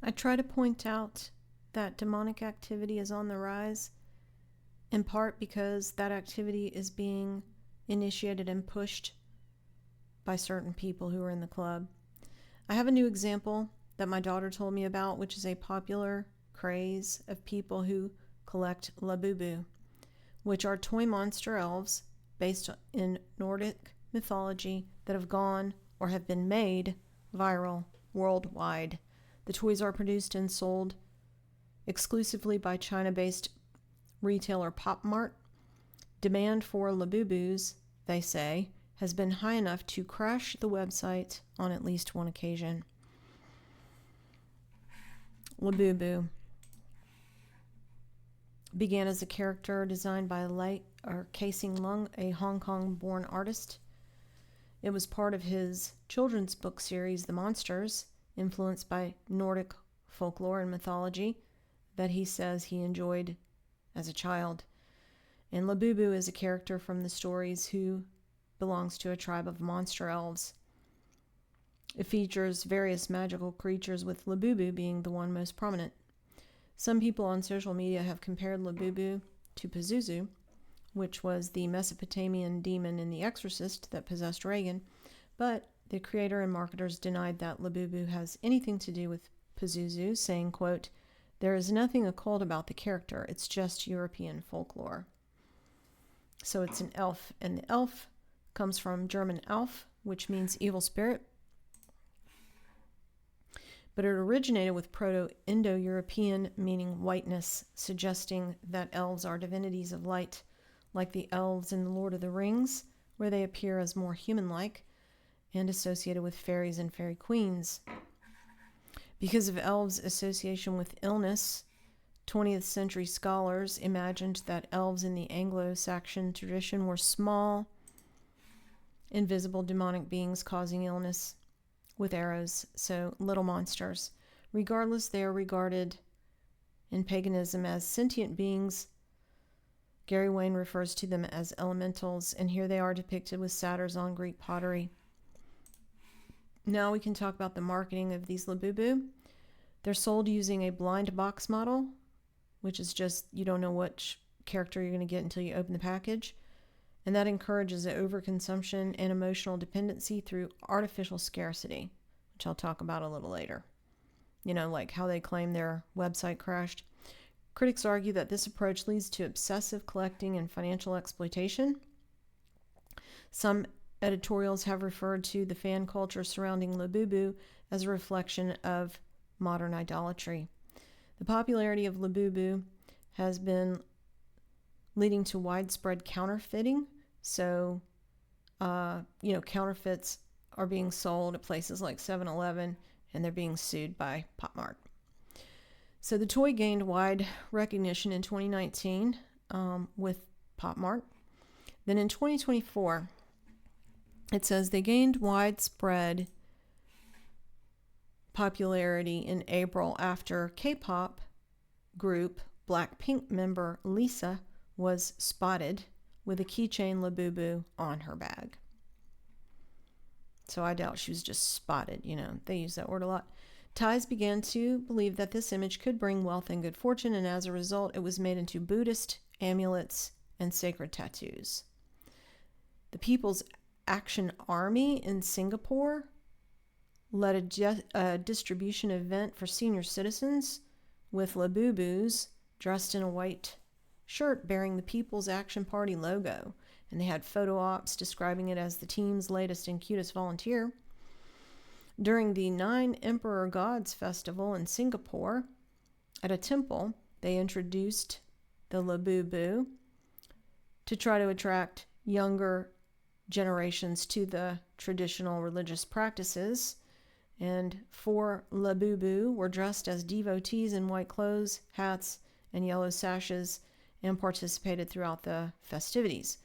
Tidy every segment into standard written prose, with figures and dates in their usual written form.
I try to point out that demonic activity is on the rise, in part because that activity is being initiated and pushed by certain people who are in the club. I have a new example that my daughter told me about, which is a popular craze of people who collect Labubu, which are toy monster elves based in Nordic mythology that have gone or have been made viral worldwide. The toys are produced and sold exclusively by China-based retailer Pop Mart. Demand for Labubus, they say, has been high enough to crash the website on at least one occasion. Labubu began as a character designed by Casing Lung, a Hong Kong-born artist. It was part of his children's book series, The Monsters, influenced by Nordic folklore and mythology that he says he enjoyed as a child. And Labubu is a character from the stories who belongs to a tribe of monster elves. It features various magical creatures, with Labubu being the one most prominent. Some people on social media have compared Labubu to Pazuzu, which was the Mesopotamian demon in The Exorcist that possessed Reagan, but the creator and marketers denied that Labubu has anything to do with Pazuzu, saying, quote, "There is nothing occult about the character, it's just European folklore." So it's an elf, and the elf comes from German Elf, which means evil spirit. But it originated with Proto-Indo-European, meaning whiteness, suggesting that elves are divinities of light, like the elves in The Lord of the Rings, where they appear as more human-like and associated with fairies and fairy queens. Because of elves' association with illness, 20th century scholars imagined that elves in the Anglo-Saxon tradition were small, invisible demonic beings causing illness with arrows, so little monsters. Regardless, they are regarded in paganism as sentient beings. Gary Wayne refers to them as elementals, and here they are depicted with satyrs on Greek pottery. Now we can talk about the marketing of these Labubu. They're sold using a blind box model, which is just you don't know which character you're going to get until you open the package. And that encourages overconsumption and emotional dependency through artificial scarcity, which I'll talk about a little later. You know, like how they claim their website crashed. Critics argue that this approach leads to obsessive collecting and financial exploitation. Some editorials have referred to the fan culture surrounding Labubu as a reflection of modern idolatry. The popularity of Labubu has been leading to widespread counterfeiting. So, counterfeits are being sold at places like 7-Eleven, and they're being sued by Pop Mart. So the toy gained wide recognition in 2019 with Pop Mart. Then in 2024, it says they gained widespread popularity in April after K-pop group Blackpink member Lisa was spotted with a keychain Labubu on her bag. So I doubt she was just spotted, they use that word a lot. Thais began to believe that this image could bring wealth and good fortune, and as a result, it was made into Buddhist amulets and sacred tattoos. The People's Action Army in Singapore led a distribution event for senior citizens with Labubus dressed in a white shirt bearing the People's Action Party logo, and they had photo ops describing it as the team's latest and cutest volunteer. During the Nine Emperor Gods Festival in Singapore, at a temple, they introduced the Labubu to try to attract younger generations to the traditional religious practices. And 4 Labubu were dressed as devotees in white clothes, hats, and yellow sashes, and participated throughout the festivities.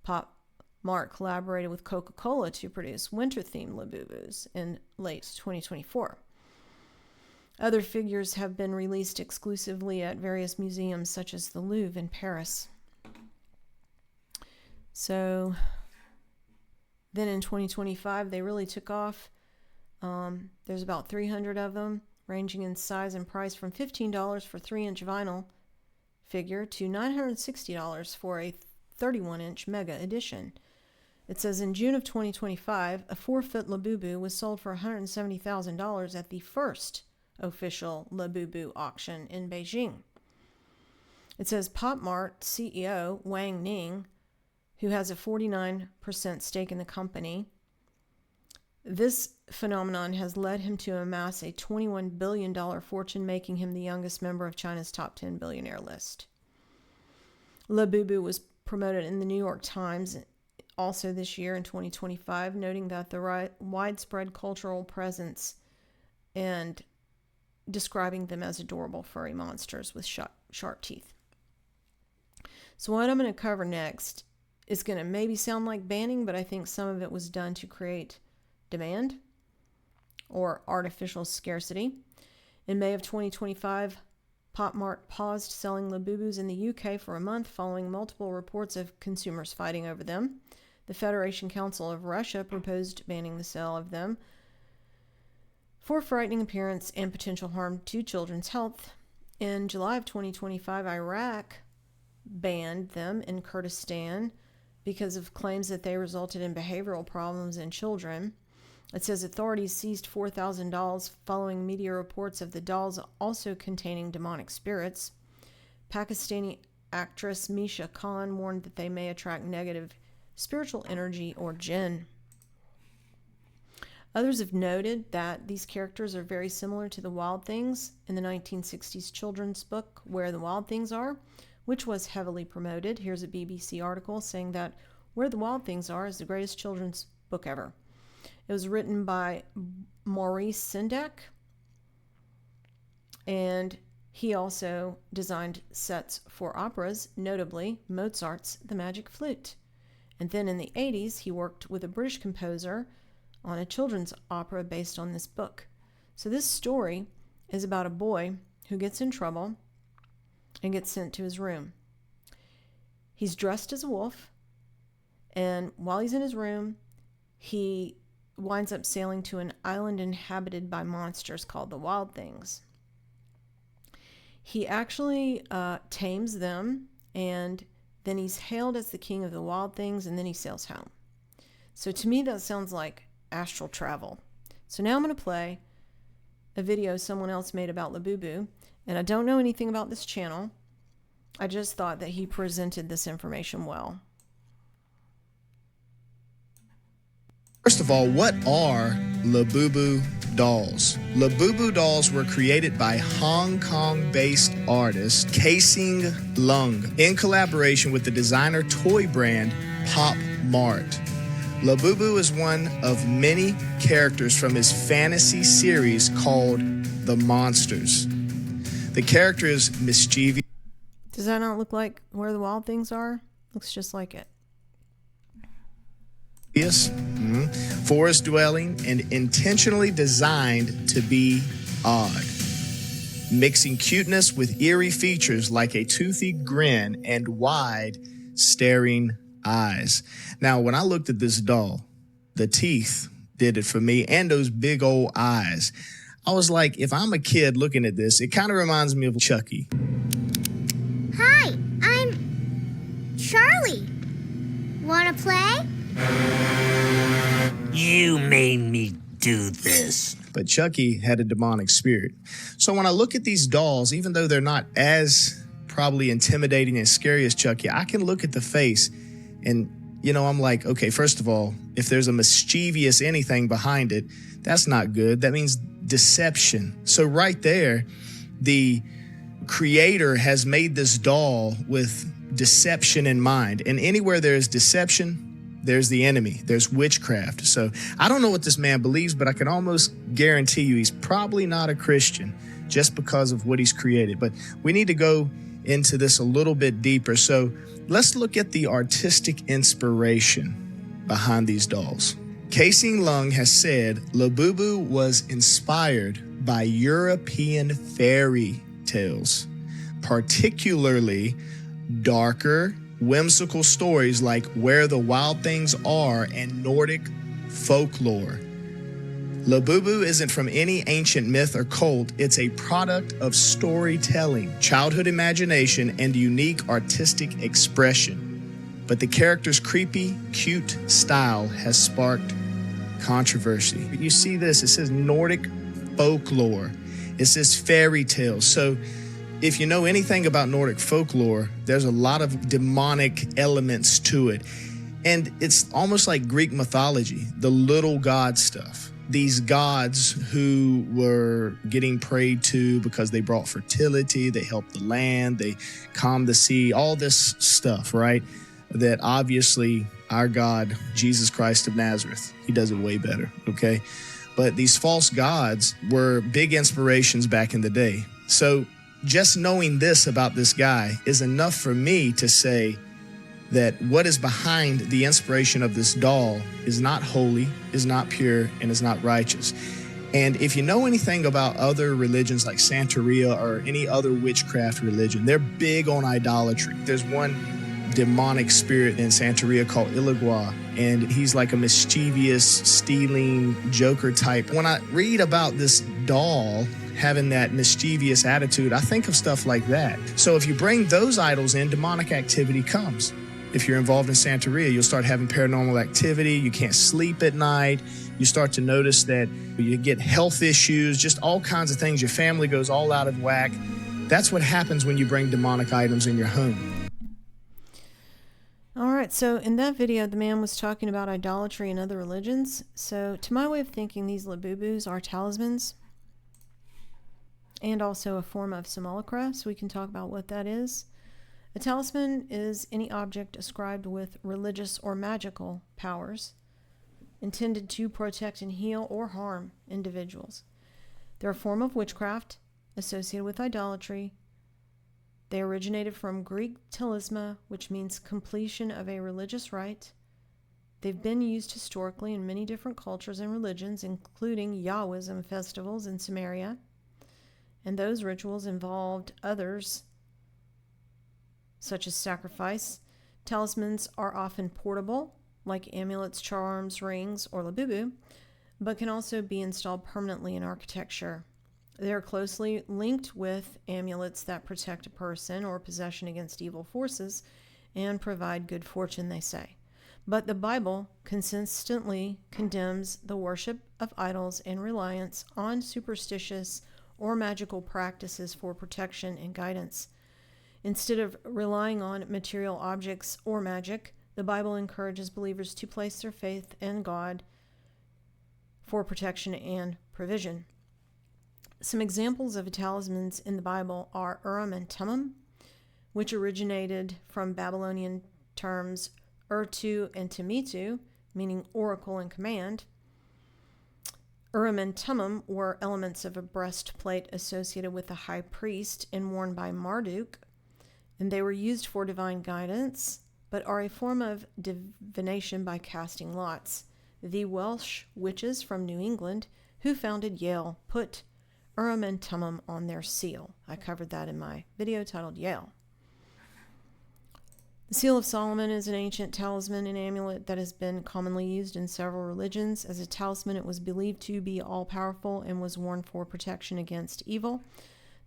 Pop Mart collaborated with Coca-Cola to produce winter-themed Labubus in late 2024. Other figures have been released exclusively at various museums, such as the Louvre in Paris. So then in 2025, they really took off. There's about 300 of them ranging in size and price from $15 for 3-inch vinyl figure to $960 for a 31-inch mega edition. It says in June of 2025, a 4-foot Labubu was sold for $170,000 at the first official Labubu auction in Beijing. It says Pop Mart CEO Wang Ning, who has a 49% stake in the company, this phenomenon has led him to amass a $21 billion fortune, making him the youngest member of China's top 10 billionaire list. Labubu was promoted in the New York Times also this year in 2025, noting that the widespread cultural presence and describing them as adorable furry monsters with sharp teeth. So what I'm going to cover next is going to maybe sound like banning, but I think some of it was done to create demand or artificial scarcity. In May of 2025, Pop Mart paused selling Labubus in the UK for a month following multiple reports of consumers fighting over them. The Federation Council of Russia proposed banning the sale of them for frightening appearance and potential harm to children's health. In July of 2025, Iraq banned them in Kurdistan because of claims that they resulted in behavioral problems in children. It says authorities seized 4,000 dolls following media reports of the dolls also containing demonic spirits. Pakistani actress Misha Khan warned that they may attract negative spiritual energy or jinn. Others have noted that these characters are very similar to the Wild Things in the 1960s children's book Where the Wild Things Are, which was heavily promoted. Here's a BBC article saying that Where the Wild Things Are is the greatest children's book ever. It was written by Maurice Sendak, and he also designed sets for operas, notably Mozart's The Magic Flute. And then in the 80s, he worked with a British composer on a children's opera based on this book. So this story is about a boy who gets in trouble and gets sent to his room. He's dressed as a wolf, and while he's in his room, he winds up sailing to an island inhabited by monsters called the Wild Things. He actually tames them, and then he's hailed as the king of the Wild Things, and then he sails home. So to me, that sounds like astral travel. So now I'm going to play a video someone else made about Labubu, and I don't know anything about this channel. I just thought that he presented this information well. First of all, what are Labubu dolls? Labubu dolls were created by Hong Kong-based artist Casing Lung in collaboration with the designer toy brand Pop Mart. Labubu is one of many characters from his fantasy series called The Monsters. The character is mischievous. Does that not look like Where the Wild Things Are? Looks just like it. Forest dwelling and intentionally designed to be odd, mixing cuteness with eerie features like a toothy grin and wide staring eyes. Now, when I looked at this doll, the teeth did it for me, and those big old eyes. I was like, if I'm a kid looking at this, it kind of reminds me of Chucky. Hi, I'm Charlie. Wanna play? You made me do this. But Chucky had a demonic spirit. So when I look at these dolls, even though they're not as probably intimidating and scary as Chucky, I can look at the face and, I'm like, okay, first of all, if there's a mischievous anything behind it, that's not good. That means deception. So right there, the creator has made this doll with deception in mind. And anywhere there's deception, there's the enemy, there's witchcraft. So I don't know what this man believes, but I can almost guarantee you he's probably not a Christian just because of what he's created. But we need to go into this a little bit deeper. So let's look at the artistic inspiration behind these dolls. Casing Lung has said Labubu was inspired by European fairy tales, particularly darker, whimsical stories like Where the Wild Things Are and Nordic folklore. Labubu isn't from any ancient myth or cult. It's a product of storytelling, childhood imagination, and unique artistic expression. But the character's creepy, cute style has sparked controversy. You see this, it says Nordic folklore. It says fairy tales. So if you know anything about Nordic folklore, there's a lot of demonic elements to it. And it's almost like Greek mythology, the little god stuff. These gods who were getting prayed to because they brought fertility, they helped the land, they calmed the sea, all this stuff, right? That obviously our God, Jesus Christ of Nazareth, he does it way better, okay? But these false gods were big inspirations back in the day. So just knowing this about this guy is enough for me to say that what is behind the inspiration of this doll is not holy, is not pure, and is not righteous. And if you know anything about other religions like Santeria or any other witchcraft religion, they're big on idolatry. There's one demonic spirit in Santeria called Iligua, and he's like a mischievous, stealing Joker type. When I read about this doll having that mischievous attitude, I think of stuff like that. So if you bring those idols in, demonic activity comes. If you're involved in Santeria, you'll start having paranormal activity. You can't sleep at night. You start to notice that you get health issues, just all kinds of things. Your family goes all out of whack. That's what happens when you bring demonic items in your home. All right, so in that video, the man was talking about idolatry and other religions. So to my way of thinking, these Labubus are talismans and also a form of simulacra, so we can talk about what that is. A talisman is any object ascribed with religious or magical powers intended to protect and heal or harm individuals. They're a form of witchcraft associated with idolatry. They originated from Greek talisma, which means completion of a religious rite. They've been used historically in many different cultures and religions, including Yahwism festivals in Samaria. And those rituals involved others, such as sacrifice. Talismans are often portable, like amulets, charms, rings, or labubu, but can also be installed permanently in architecture. They are closely linked with amulets that protect a person or possession against evil forces and provide good fortune, they say. But the Bible consistently condemns the worship of idols and reliance on superstitious or magical practices for protection and guidance. Instead of relying on material objects or magic, the Bible encourages believers to place their faith in God for protection and provision. Some examples of talismans in the Bible are Urim and Thummim, which originated from Babylonian terms Urtu and Timitu, meaning oracle and command. Urim and Thummim were elements of a breastplate associated with the high priest and worn by Marduk, and they were used for divine guidance, but are a form of divination by casting lots. The Welsh witches from New England who founded Yale put Urim and Thummim on their seal. I covered that in my video titled Yale. The Seal of Solomon is an ancient talisman and amulet that has been commonly used in several religions. As a talisman, it was believed to be all-powerful and was worn for protection against evil.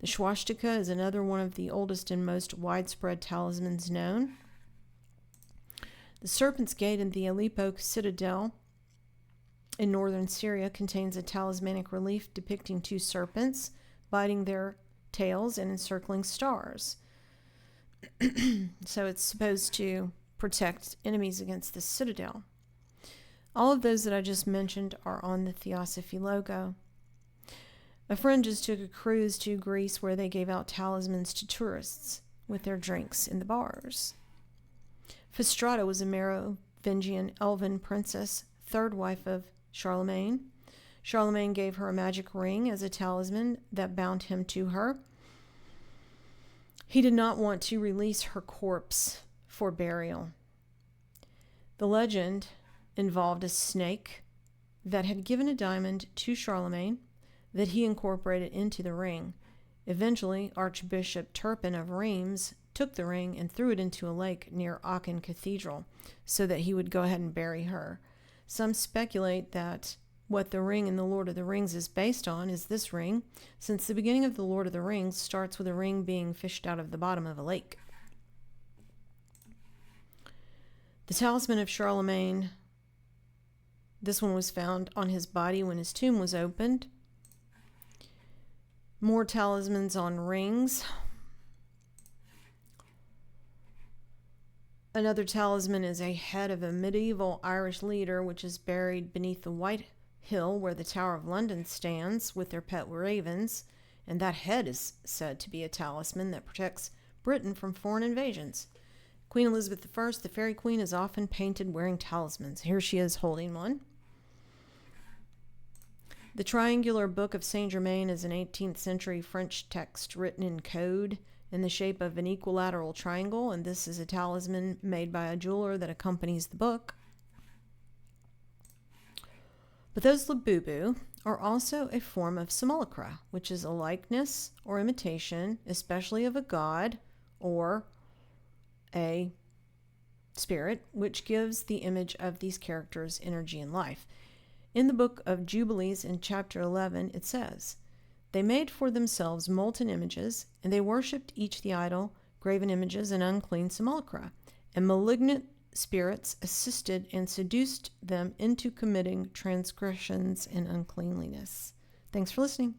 The swastika is another one of the oldest and most widespread talismans known. The Serpent's Gate in the Aleppo citadel in northern Syria contains a talismanic relief depicting two serpents biting their tails and encircling stars. So it's supposed to protect enemies against the citadel. All of those that I just mentioned are on the Theosophy logo. A friend just took a cruise to Greece where they gave out talismans to tourists with their drinks in the bars. Fastrada was a Merovingian elven princess, third wife of Charlemagne. Charlemagne gave her a magic ring as a talisman that bound him to her. He did not want to release her corpse for burial. The legend involved a snake that had given a diamond to Charlemagne that he incorporated into the ring. Eventually, Archbishop Turpin of Reims took the ring and threw it into a lake near Aachen Cathedral so that he would go ahead and bury her. Some speculate that what the ring in the Lord of the Rings is based on is this ring, since the beginning of the Lord of the Rings starts with a ring being fished out of the bottom of a lake. The talisman of Charlemagne, this one was found on his body when his tomb was opened. More talismans on rings. Another talisman is a head of a medieval Irish leader, which is buried beneath the White Hill where the Tower of London stands with their pet ravens, and that head is said to be a talisman that protects Britain from foreign invasions. Queen Elizabeth I, the Fairy Queen, is often painted wearing talismans. Here she is holding one. The Triangular Book of Saint Germain is an 18th century French text written in code in the shape of an equilateral triangle, and this is a talisman made by a jeweler that accompanies the book. But those Labubu are also a form of simulacra, which is a likeness or imitation, especially of a god or a spirit, which gives the image of these characters energy and life. In the book of Jubilees in chapter 11, it says, "They made for themselves molten images, and they worshipped each the idol, graven images, and unclean simulacra. And malignant spirits assisted and seduced them into committing transgressions and uncleanliness." Thanks for listening.